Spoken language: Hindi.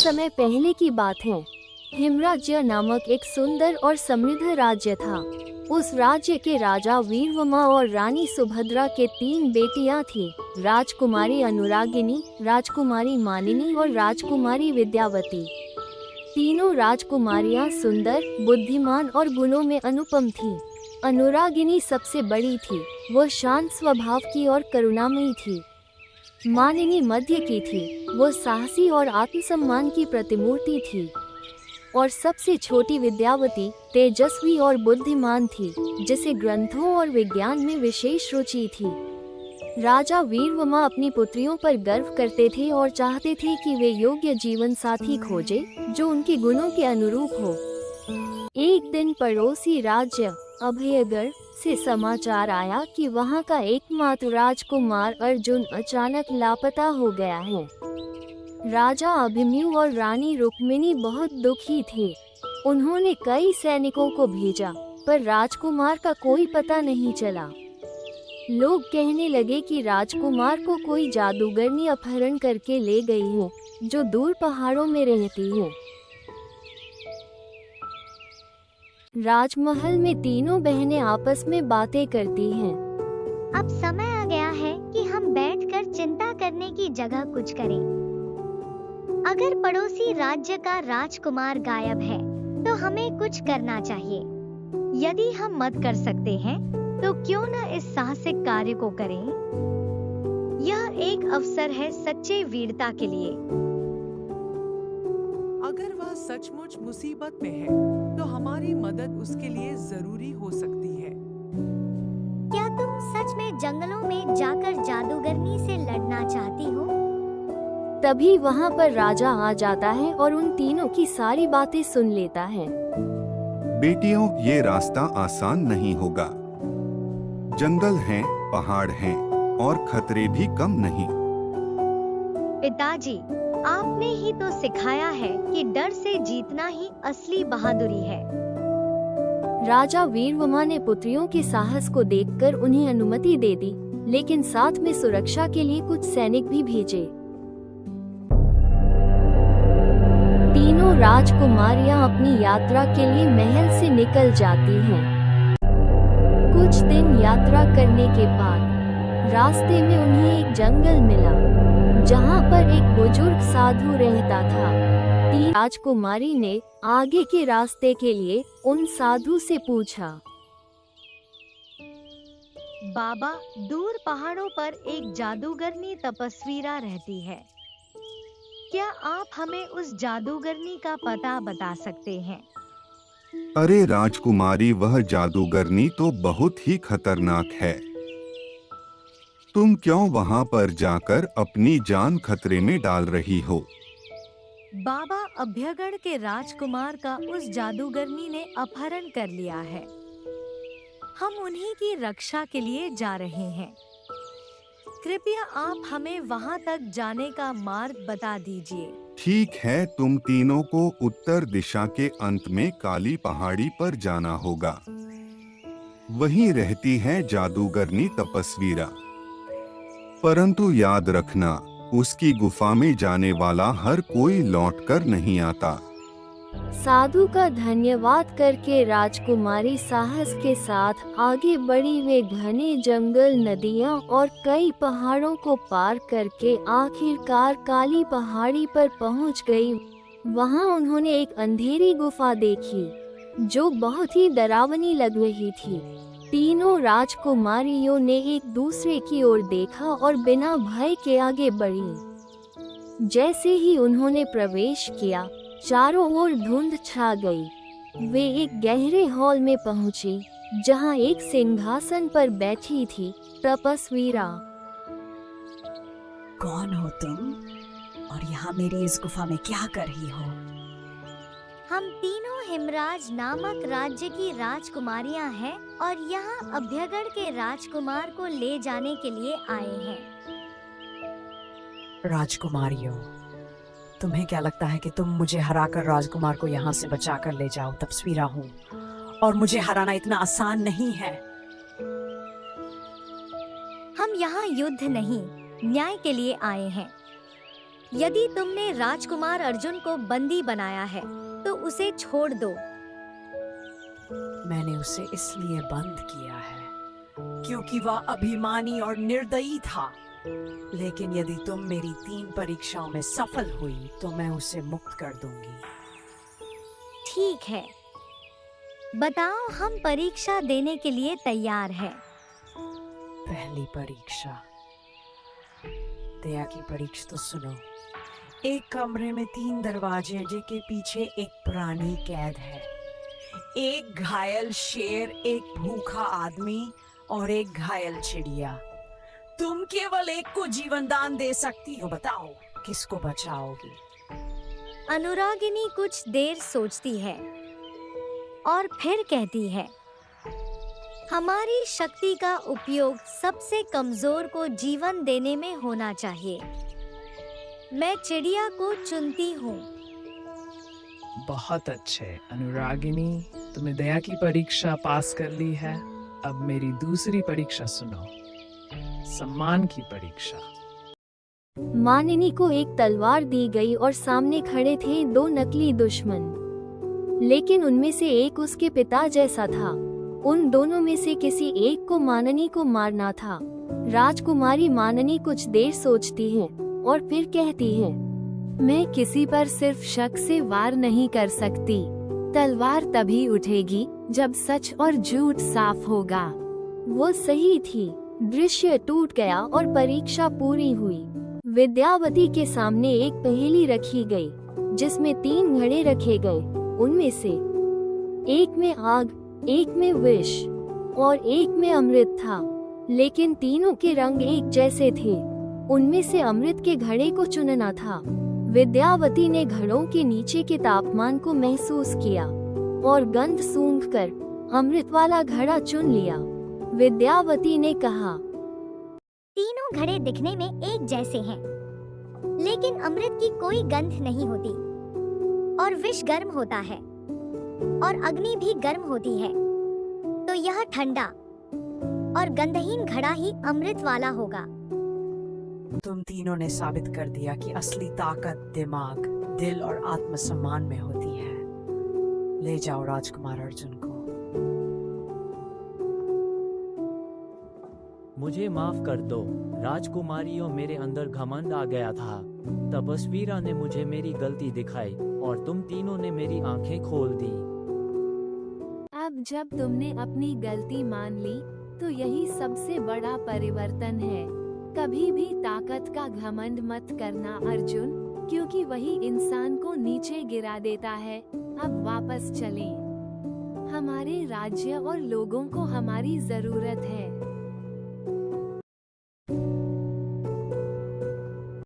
समय पहले की बात है। हिमराज्य नामक एक सुंदर और समृद्ध राज्य था। उस राज्य के राजा वीरवमा और रानी सुभद्रा के 3 बेटियां थीं, राजकुमारी अनुरागिनी, राजकुमारी मानिनी और राजकुमारी विद्यावती। तीनों राजकुमारियां सुंदर, बुद्धिमान और गुणों में अनुपम थीं। अनुरागिनी सबसे बड़ी थी, वो शांत स्वभाव की और करुणामयी थी। मानिनी मध्य की थी, वो साहसी और आत्मसम्मान की प्रतिमूर्ति थी। और सबसे छोटी विद्यावती तेजस्वी और बुद्धिमान थी, जिसे ग्रंथों और विज्ञान में विशेष रुचि थी। राजा वीरवमा अपनी पुत्रियों पर गर्व करते थे और चाहते थे कि वे योग्य जीवन साथी खोजे, जो उनके गुणों के अनुरूप हो। एक दिन पड़ोसी राज्य अभयगढ़ से समाचार आया कि वहां का एकमात्र राजकुमार अर्जुन अचानक लापता हो गया है। राजा अभिमन्यु और रानी रुक्मिणी बहुत दुखी थे। उन्होंने कई सैनिकों को भेजा, पर राजकुमार का कोई पता नहीं चला। लोग कहने लगे कि राजकुमार को कोई जादूगरनी अपहरण करके ले गई है, जो दूर पहाड़ों में रहती है। राजमहल में तीनों बहनें आपस में बातें करती हैं। अब समय आ गया है कि हम बैठकर चिंता करने की जगह कुछ करें। अगर पड़ोसी राज्य का राजकुमार गायब है, तो हमें कुछ करना चाहिए। यदि हम मदद कर सकते हैं, तो क्यों न इस साहसिक कार्य को करें? यह एक अवसर है सच्चे वीरता के लिए। अगर वह सचमुच मुसीबत में है, तो हमारी मदद उसके लिए जरूरी हो सकती है। क्या तुम सच में जंगलों में जाकर जादूगरनी से लड़ना चाहती हो? तभी वहां पर राजा आ जाता है और उन तीनों की सारी बातें सुन लेता है। बेटियों, ये रास्ता आसान नहीं होगा। जंगल हैं, पहाड़ हैं और खतरे भी कम नहीं। पिताजी, आपने ही तो सिखाया है कि डर से जीतना ही असली बहादुरी है। राजा वीरवमा ने पुत्रियों के साहस को देखकर उन्हें अनुमति दे दी, लेकिन साथ में सुरक्षा के लिए कुछ सैनिक भी भेजे। तीनों राजकुमारियां अपनी यात्रा के लिए महल से निकल जाती हैं। कुछ दिन यात्रा करने के बाद रास्ते में उन्हें एक जंगल मिला, जहां पर एक बुजुर्ग साधु रहता था। तीन राजकुमारी ने आगे के रास्ते के लिए उन साधु से पूछा। बाबा, दूर पहाड़ों पर एक जादूगरनी तपस्वीरा रहती है। क्या आप हमें उस जादूगरनी का पता बता सकते हैं? अरे राजकुमारी, वह जादूगरनी तो बहुत ही खतरनाक है। तुम क्यों वहां पर जाकर अपनी जान खतरे में डाल रही हो? बाबा, अभयगढ़ के राजकुमार का उस जादूगरनी ने अपहरण कर लिया है। हम उन्हीं की रक्षा के लिए जा रहे हैं। कृपया आप हमें वहां तक जाने का मार्ग बता दीजिए। ठीक है, तुम तीनों को उत्तर दिशा के अंत में काली पहाड़ी पर जाना होगा। वहीं रहती है जादूगरनी तपस्वीरा। परंतु याद रखना, उसकी गुफा में जाने वाला हर कोई लौटकर नहीं आता। साधु का धन्यवाद करके राजकुमारी साहस के साथ आगे बढ़ी। वे घने जंगल, नदियां और कई पहाड़ों को पार करके आखिरकार काली पहाड़ी पर पहुंच गई। वहां उन्होंने एक अंधेरी गुफा देखी, जो बहुत ही डरावनी लग रही थी। तीनों राजकुमारियों ने एक दूसरे की ओर देखा और बिना भय के आगे बढ़ी। जैसे ही उन्होंने प्रवेश किया, चारों ओर धुंध छा गई। वे एक गहरे हॉल में पहुंची, जहां एक सिंहासन पर बैठी थी तपस्वीरा। कौन हो तुम और यहाँ मेरी इस गुफा में क्या कर रही हो? हम तीनों हिमराज नामक राज्य की राजकुमारियां हैं और यहाँ अभयगढ़ के राजकुमार को ले जाने के लिए आए हैं। राजकुमारियों, तुम्हें क्या लगता है कि तुम मुझे हराकर राजकुमार को यहाँ से बचाकर ले जाओ? तपस्वीरा हूँ और मुझे हराना इतना आसान नहीं है। हम यहाँ युद्ध नहीं, न्याय के लिए आए हैं। यदि तुमने राजकुमार अर्जुन को बंदी बनाया है तो उसे छोड़ दो। मैंने उसे इसलिए बंद किया है क्योंकि वह अभिमानी और निर्दयी था। लेकिन यदि तुम मेरी 3 परीक्षाओं में सफल हुई तो मैं उसे मुक्त कर दूंगी। ठीक है, बताओ, हम परीक्षा देने के लिए तैयार हैं। पहली परीक्षा, दया की परीक्षा तो सुनो। एक कमरे में 3 दरवाजे हैं जिनके पीछे एक पुरानी कैद है। एक घायल शेर, एक भूखा आदमी और एक घायल चिड़िया। तुम केवल एक को जीवन दान दे सकती हो, बताओ किसको बचाओगी? अनुरागिनी कुछ देर सोचती है और फिर कहती है, हमारी शक्ति का उपयोग सबसे कमजोर को जीवन देने में होना चाहिए। मैं चिड़िया को चुनती हूँ। बहुत अच्छे अनुरागिनी, तुमने दया की परीक्षा पास कर ली है। अब मेरी दूसरी परीक्षा सुनो, सम्मान की परीक्षा। मानिनी को एक तलवार दी गई और सामने खड़े थे 2 नकली दुश्मन, लेकिन उनमें से एक उसके पिता जैसा था। उन दोनों में से किसी एक को मानिनी को मारना था। राजकुमारी मानिनी कुछ देर सोचती है और फिर कहती है, मैं किसी पर सिर्फ शक से वार नहीं कर सकती। तलवार तभी उठेगी जब सच और झूठ साफ होगा। वो सही थी। दृश्य टूट गया और परीक्षा पूरी हुई। विद्यावती के सामने एक पहेली रखी गई जिसमें 3 घड़े रखे गए। उनमें से एक में आग, एक में विष और एक में अमृत था, लेकिन तीनों के रंग एक जैसे थे। उनमें से अमृत के घड़े को चुनना था। विद्यावती ने घड़ों के नीचे के तापमान को महसूस किया और गंध सूंघकर अमृत वाला घड़ा चुन लिया। विद्यावती ने कहा, तीनों घड़े दिखने में एक जैसे हैं, लेकिन अमृत की कोई गंध नहीं होती और विष गर्म होता है और अग्नि भी गर्म होती है, तो यह ठंडा और गंधहीन घड़ा ही अमृत वाला होगा। तुम तीनों ने साबित कर दिया कि असली ताकत दिमाग, दिल और आत्मसम्मान में होती है। ले जाओ राजकुमार अर्जुन को। मुझे माफ कर दो राजकुमारियों, मेरे अंदर घमंड आ गया था। तपस्वीरा ने मुझे मेरी गलती दिखाई और तुम तीनों ने मेरी आंखें खोल दी। अब जब तुमने अपनी गलती मान ली तो यही सबसे बड़ा परिवर्तन है। कभी भी ताकत का घमंड मत करना अर्जुन, क्योंकि वही इंसान को नीचे गिरा देता है। अब वापस चलें। हमारे राज्य और लोगों को हमारी जरूरत है।